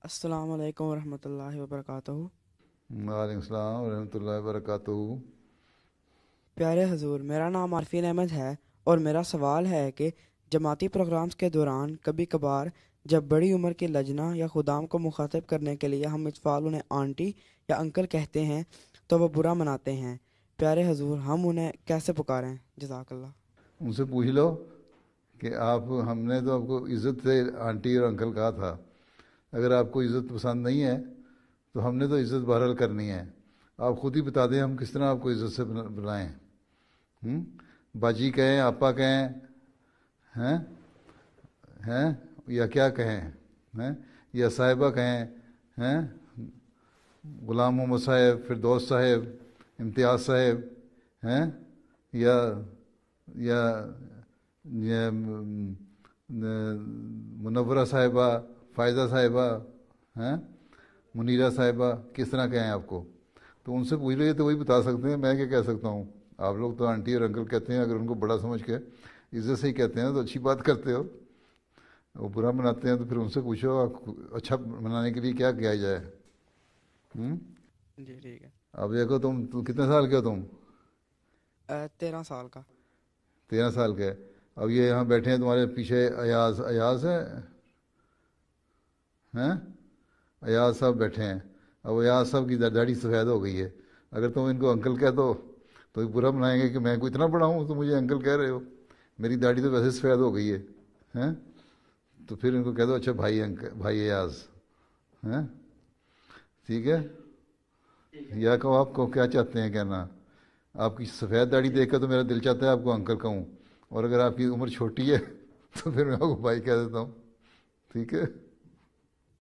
السلام علیکم ورحمۃ اللہ وبرکاتہ۔ وعلیکم السلام ورحمۃ اللہ وبرکاتہ۔ پیارے حضور، میرا نام عارفین احمد ہے اور میرا سوال ہے کہ جماعتی پروگرامز کے دوران کبھی کبھار جب بڑی عمر کے لجنہ یا خدام کو مخاطب کرنے کے لیے ہم اطفال انہیں آنٹی یا انکل کہتے ہیں تو وہ برا مناتے ہیں۔ پیارے حضور، ہم انہیں کیسے پکاریں؟ جزاک اللہ۔ ان سے پوچھ لو کہ ہم نے تو آپ کو عزت سے آنٹی اور انکل کہا تھا، اگر آپ کو عزت پسند نہیں ہے تو ہم نے تو عزت بہرحال کرنی ہے۔ آپ خود ہی بتا دیں ہم کس طرح آپ کو عزت سے بلائیں۔ باجی کہیں، آپا کہیں، ہیں ہیں یا کیا کہیں، ہیں یا صاحبہ کہیں، ہیں غلام محمد صاحب، فردوس صاحب، امتیاز صاحب، ہیں یا یا یا منورہ صاحبہ، فائزہ صاحبہ، ہیں منیرہ صاحبہ، کس طرح کہیں آپ کو؟ تو ان سے پوچھ لیجیے تو وہی بتا سکتے ہیں، میں کیا کہہ سکتا ہوں۔ آپ لوگ تو آنٹی اور انکل کہتے ہیں، اگر ان کو بڑا سمجھ کے عزت سے ہی کہتے ہیں تو اچھی بات کرتے ہو، وہ برا مناتے ہیں تو پھر ان سے پوچھو اچھا منانے کے لیے کیا کیا جائے۔ ہوں جی ٹھیک ہے۔ اب دیکھو تم کتنے سال کے ہو تم؟ 13 سال کا۔ 13 سال کے۔ اب یہ یہاں بیٹھے ہیں تمہارے پیچھے، ایاز ہے، ہیں ایاز صاحب بیٹھے ہیں۔ اب ایاز صاحب کی داڑھی سفید ہو گئی ہے، اگر تم ان کو انکل کہہ دو تو یہ برا منائیں گے کہ میں کوئی اتنا بڑا ہوں تو مجھے انکل کہہ رہے ہو، میری داڑھی تو ویسے سفید ہو گئی ہے، ہیں تو پھر ان کو کہہ دو اچھا بھائی، بھائی ایاز، ہیں ٹھیک ہے۔ یا کہو آپ کو کیا چاہتے ہیں کہنا؟ آپ کی سفید داڑھی دیکھ کر تو میرا دل چاہتا ہے آپ کو انکل کہوں، اور اگر آپ کی عمر چھوٹی ہے تو پھر میں آپ کو بھائی کہہ دیتا ہوں، ٹھیک ہے۔